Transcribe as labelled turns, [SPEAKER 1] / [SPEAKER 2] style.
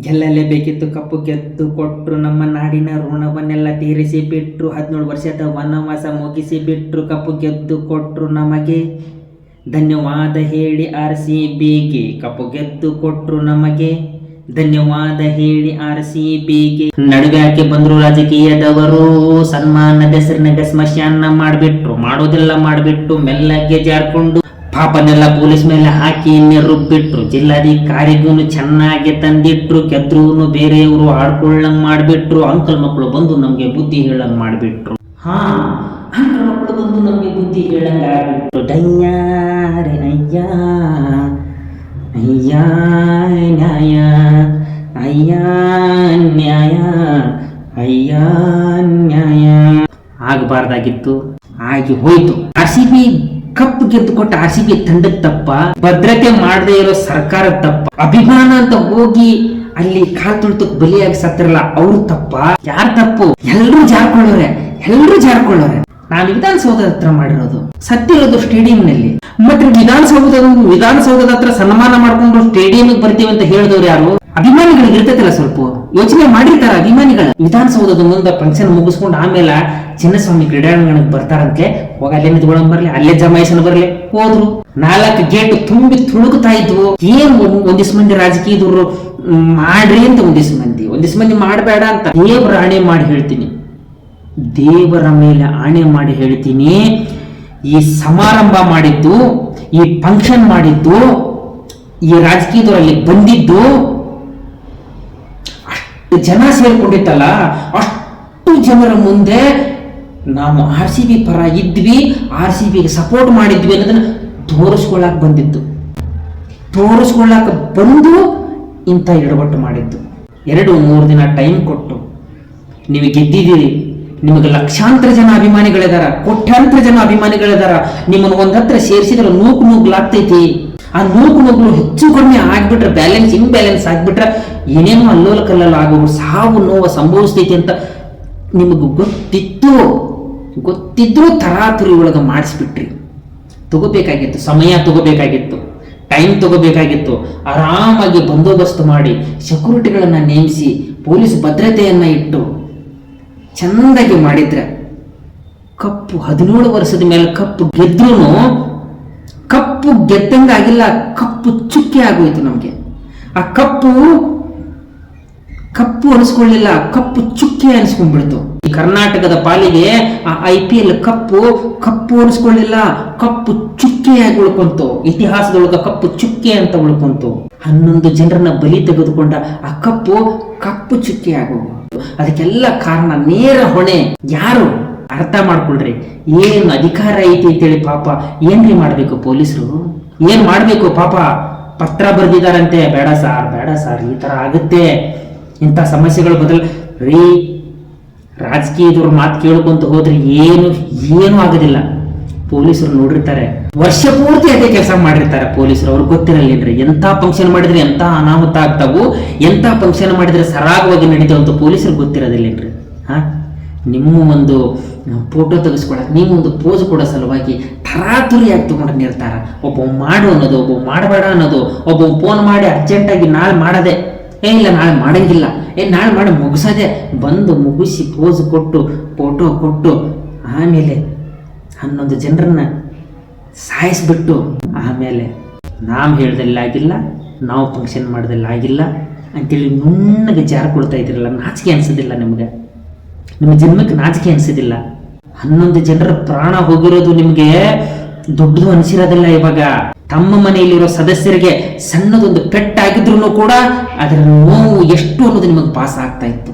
[SPEAKER 1] ಗೆಲ್ಲಲೇಬೇಕಿತ್ತು, ಕಪ್ಪು ಗೆದ್ದು ಕೊಟ್ರು, ನಮ್ಮ ನಾಡಿನ ಋಣವನ್ನೆಲ್ಲ ತೀರಿಸಿ ಬಿಟ್ರು, 17 ವರ್ಷದ ವನವಾಸ ಮುಗಿಸಿ ಬಿಟ್ರು, ಕಪ್ಪು ಗೆದ್ದು ಕೊಟ್ರು ನಮಗೆ, ಧನ್ಯವಾದ ಹೇಳಿ RCBಗೆ. ಕಪ್ಪು ಗೆದ್ದು ಕೊಟ್ರು ನಮಗೆ, ಧನ್ಯವಾದ ಹೇಳಿ RCBಗೆ. ನಡುವ್ಯಾಕೆ ಬಂದ್ರು ರಾಜಕೀಯದವರು, ಸನ್ಮಾನದ ಹೆಸರಿನಾಗ ಸ್ಮಶಾನ ಮಾಡಿಬಿಟ್ರು, ಮಾಡೋದೆಲ್ಲ ಮಾಡಿಬಿಟ್ಟು ಮೆಲ್ಲಗೆ ಜಾರ್ಕೊಂಡು ಪಾಪನೆಲ್ಲ ಪೊಲೀಸ್ ಮೇಲೆ ಹಾಕಿ ರುಬ್ಬಿಟ್ರು, ಜಿಲ್ಲಾಧಿಕಾರಿಗೂ ಚೆನ್ನಾಗಿ ತಂದಿಟ್ರು, ಗೆದ್ರೂ ಬೇರೆಯವರು ಆಡ್ಕೊಳ್ಳಂಗ್ ಮಾಡಿಬಿಟ್ರು, ಅಂಕಲ್ ಮಕ್ಕಳು ಬಂದು ನಮ್ಗೆ ಬುದ್ಧಿ ಹೇಳಂಗ್ ಮಾಡಿಬಿಟ್ರು. ಅಂಕಲ್ ಮಕ್ಕಳು ಬಂದು ನಮ್ಗೆ ಬುದ್ಧಿ ಹೇಳಂಗ್ ಆಗ್ಬಿಟ್ರು. ಡಯ್ಯಾರೆ ಅಯ್ಯ ಅಯ್ಯ ನ್ಯಾಯ, ಅಯ್ಯ ನ್ಯಾಯ, ಅಯ್ಯ ನ್ಯಾಯ. ಆಗಬಾರ್ದಾಗಿತ್ತು, ಆಗಿ ಹೋಯ್ತು. RCB ಕಪ್ ಗೆದ್ದು ಕೊಟ್ಟ RCB ತಂಡದ ತಪ್ಪ, ಭದ್ರತೆ ಮಾಡದೇ ಇರೋ ಸರ್ಕಾರ ತಪ್ಪ, ಅಭಿಮಾನ ಅಂತ ಹೋಗಿ ಅಲ್ಲಿ ಕಾಲ್ ತುಳಿತಕ್ಕೆ ಬಲಿಯಾಗಿ ಸತ್ತಿರಲ್ಲ ಅವ್ರ ತಪ್ಪ, ಯಾರ ತಪ್ಪು? ಎಲ್ರೂ ಜಾರ್ಕೊಳ್ಳೋರೆ. ನಾನು ವಿಧಾನಸೌಧದ ಹತ್ರ ಮಾಡಿರೋದು, ಸತ್ತಿರೋದು ಸ್ಟೇಡಿಯಂ ನಲ್ಲಿ. ಮತ್ತೆ ವಿಧಾನಸೌಧದ ಹತ್ರ ಸನ್ಮಾನ ಮಾಡ್ಕೊಂಡು ಸ್ಟೇಡಿಯಂ ಬರ್ತೀವಿ ಅಂತ ಹೇಳಿದವ್ರು ಯಾರು? ಅಭಿಮಾನಿಗಳಿಗೆ ಇರ್ತೈತಲ್ಲ, ಸ್ವಲ್ಪ ಯೋಚನೆ ಮಾಡಿರ್ತಾರ ಅಭಿಮಾನಿಗಳು. ವಿಧಾನಸೌಧದ ಮುಂದೆ ಫಂಕ್ಷನ್ ಮುಗಿಸ್ಕೊಂಡು ಆಮೇಲೆ ಚಿನ್ನಸ್ವಾಮಿ ಕ್ರೀಡಾಂಗಣಕ್ಕೆ ಬರ್ತಾರಂತೆ, ಹೋಗ ಅಲ್ಲೇ ನಿಂತ್ಕೊಳ್ಳೋಣ ಬರ್ಲಿ, ಅಲ್ಲೇ ಜಮಾಯಿಸನ್ ಬರ್ಲಿ. ಹೋದ್ರು, 4 ಗೇಟ್ ತುಂಬಿ ತುಳುಕ್ತಾ ಇದ್ವು. ಏನ್ ಒಂದಿಷ್ಟು ಮಂದಿ ರಾಜಕೀಯದವರು ಮಾಡ್ರಿ ಅಂತ, ಒಂದಿಷ್ಟು ಮಂದಿ ಮಾಡಬೇಡ ಅಂತ. ದೇವರ ಆಣೆ ಮಾಡಿ ಹೇಳ್ತೀನಿ, ದೇವರ ಮೇಲೆ ಆಣೆ ಮಾಡಿ ಹೇಳ್ತೀನಿ, ಈ ಸಮಾರಂಭ ಮಾಡಿದ್ದು, ಈ ಫಂಕ್ಷನ್ ಮಾಡಿದ್ದು, ಈ ರಾಜಕೀಯದವರಲ್ಲಿ ಬಂದಿದ್ದು, ಅಷ್ಟು ಜನ ಸೇರ್ಕೊಂಡಿತ್ತಲ್ಲ, ಅಷ್ಟು ಜನರ ಮುಂದೆ ನಾವು RCB ಪರ ಇದ್ವಿ, RCBಗೆ ಸಪೋರ್ಟ್ ಮಾಡಿದ್ವಿ ಅನ್ನೋದನ್ನ ತೋರಿಸ್ಕೊಳ್ಳಾಕ ಬಂದು ಇಂಥ ಎಡವಟ್ಟು ಮಾಡಿದ್ದು. 2-3 ದಿನ ಟೈಮ್ ಕೊಟ್ಟು ನೀವು ಗೆದ್ದಿದ್ದೀರಿ, ನಿಮಗೆ ಲಕ್ಷಾಂತರ ಜನ ಅಭಿಮಾನಿಗಳಿದಾರ, ಕೋಟ್ಯಾಂತರ ಜನ ಅಭಿಮಾನಿಗಳಿದಾರ. ನಿಮ್ಮನ್ನು ಒಂದತ್ರ ಸೇರಿಸಿದ್ರೆ ನೂಕುನುಗ್ಲಾಗ್ತೈತಿ. ಆ ನೂಕುನುಗ್ಲು ಹೆಚ್ಚು ಕಡಿಮೆ ಆಗ್ಬಿಟ್ರೆ, ಇಂಬ್ಯಾಲೆನ್ಸ್ ಆಗ್ಬಿಟ್ರೆ ಏನೇನೋ ಅಲ್ಲೋಲ ಕಲ್ಲಲ್ಲ ಆಗೋರು, ಸಾವು ನೋವು ಸಂಭವಿಸ್ತೈತಿ ಅಂತ ನಿಮಗೆ ಗೊತ್ತಿದ್ರು ತರಾತುರಿ ಒಳಗೆ ಮಾಡಿಸ್ಬಿಟ್ರಿ. ತಗೋಬೇಕಾಗಿತ್ತು, ಸಮಯ ತಗೋಬೇಕಾಗಿತ್ತು, ಟೈಮ್ ತಗೋಬೇಕಾಗಿತ್ತು. ಆರಾಮಾಗಿ ಬಂದೋಬಸ್ತ್ ಮಾಡಿ, ಸೆಕ್ಯೂರಿಟಿಗಳನ್ನ ನೇಮಿಸಿ, ಪೊಲೀಸ್ ಭದ್ರತೆಯನ್ನ ಇಟ್ಟು ಚಂದಾಗಿ ಮಾಡಿದ್ರೆ ಕಪ್ಪು 17 ವರ್ಷದ ಮೇಲೆ ಕಪ್ಪು ಗೆದ್ರೂ ಕಪ್ಪು ಗೆದ್ದಂಗಾಗಿಲ್ಲ, ಕಪ್ಪು ಚುಕ್ಕೆ ಆಗೋಯ್ತು ನಮ್ಗೆ. ಆ ಕಪ್ಪು ಅನಿಸ್ಕೊಳ್ಳಿಲ್ಲ, ಕಪ್ಪು ಚುಕ್ಕೆ ಅನಿಸ್ಕೊಂಡ್ಬಿಡ್ತು. ಈ ಕರ್ನಾಟಕದ ಪಾಲಿಗೆ ಆ IPL ಕಪ್ಪು ಅನಿಸ್ಕೊಳ್ಳಿಲ್ಲ, ಕಪ್ಪು ಚುಕ್ಕೆಯಾಗಿ ಉಳ್ಕೊಂತು. ಇತಿಹಾಸದೊಳಗ ಕಪ್ಪು ಚುಕ್ಕೆ ಅಂತ ಉಳ್ಕೊಂತು. 11 ಜನರನ್ನ ಬಲಿ ತೆಗೆದುಕೊಂಡ ಆ ಕಪ್ಪು ಚುಕ್ಕೆ ಆಗೋದು. ಅದಕ್ಕೆಲ್ಲ ಕಾರಣ, ನೇರ ಹೊಣೆ ಯಾರು? ಅರ್ಥ ಮಾಡ್ಕೊಳ್ರಿ. ಏನು ಅಧಿಕಾರ ಐತಿ ಅಂತೇಳಿ ಪಾಪ ಏನ್ರಿ ಮಾಡ್ಬೇಕು ಪೊಲೀಸರು? ಏನ್ ಮಾಡ್ಬೇಕು ಪಾಪ? ಪತ್ರ ಬರೆದಿದ್ದಾರಂತೆ, ಬೇಡ ಸಾರ್ ಈ ತರ ಆಗುತ್ತೆ, ಇಂಥ ಸಮಸ್ಯೆಗಳು ರೀ. ರಾಜಕೀಯದವ್ರ ಮಾತು ಕೇಳ್ಕೊಂತ ಹೋದ್ರೆ ಏನು ಆಗೋದಿಲ್ಲ. ಪೊಲೀಸರು ನೋಡಿರ್ತಾರೆ, ವರ್ಷ ಪೂರ್ತಿ ಅದೇ ಕೆಲಸ ಮಾಡಿರ್ತಾರೆ ಪೊಲೀಸರು. ಅವ್ರಿಗೆ ಗೊತ್ತಿರಲ್ಲೇನ್ರಿ ಎಂತ ಫಂಕ್ಷನ್ ಮಾಡಿದ್ರೆ ಎಂತ ಅನಾಹುತ ಆಗ್ತಾವು, ಎಂತ ಫಂಕ್ಷನ್ ಮಾಡಿದ್ರೆ ಸರಾಗವಾಗಿ ನಡೀತಾವಂತ ಪೊಲೀಸರು ಗೊತ್ತಿರೋದಿಲ್ಲೇನ್ರಿ? ನಿಮ್ಮ ಒಂದು ಫೋಟೋ ತೆಗೆಸ್ಕೊಳಕ್, ನೀವೊಂದು ಪೋಸ್ ಕೊಡೋ ಸಲುವಾಗಿ ತರಾತುರಿಯಾಗಿ ತಗೊಂಡು ನಿರ್ತಾರ. ಒಬ್ಬ ಮಾಡು ಅನ್ನೋದು, ಒಬ್ಬ ಮಾಡಬೇಡ ಅನ್ನೋದು, ಒಬ್ಬ ಫೋನ್ ಮಾಡಿ ಅರ್ಜೆಂಟಾಗಿ ನಾಳೆ ಮಾಡದೆ, ಇಲ್ಲ ನಾಳೆ ಮಾಡಂಗಿಲ್ಲ, ನಾಳೆ ಮಾಡಿ ಮುಗಿಸೋದೆ, ಬಂದು ಮುಗಿಸಿ ಪೋಸ್ ಕೊಟ್ಟು ಫೋಟೋ ಕೊಟ್ಟು ಆಮೇಲೆ 11 ಜನರನ್ನ ಸಾಯಿಸ್ಬಿಟ್ಟು ಆಮೇಲೆ ನಾವು ಹೇಳ್ದೆಲ್ಲ ಆಗಿಲ್ಲ, ನಾವು ಫಂಕ್ಷನ್ ಮಾಡ್ದೆಲ್ಲ ಆಗಿಲ್ಲ ಅಂತೇಳಿ ನುಣ್ಣಗೆ ಜಾರ್ಕೊಳ್ತಾ ಇದ್ದೀರಲ್ಲ, ನಾಚಿಕೆ ಅನ್ಸೋದಿಲ್ಲ ನಿಮ್ಗೆ? ನಿಮ್ಮ ಜನ್ಮಕ್ಕೆ ನಾಚಿಕೆ ಅನ್ಸೋದಿಲ್ಲ? 11 ಜನರ ಪ್ರಾಣ ಹೋಗಿರೋದು ನಿಮ್ಗೆ ದೊಡ್ಡದು ಅನಿಸಿರೋದಿಲ್ಲ. ಇವಾಗ ತಮ್ಮ ಮನೆಯಲ್ಲಿರೋ ಸದಸ್ಯರಿಗೆ ಸಣ್ಣದೊಂದು ಪೆಟ್ಟಾಗಿದ್ರು ಕೂಡ ಅದರ ನೋವು ಎಷ್ಟು ಅನ್ನೋದು ನಿಮಗೆ ಪಾಸ್ ಆಗ್ತಾ ಇತ್ತು.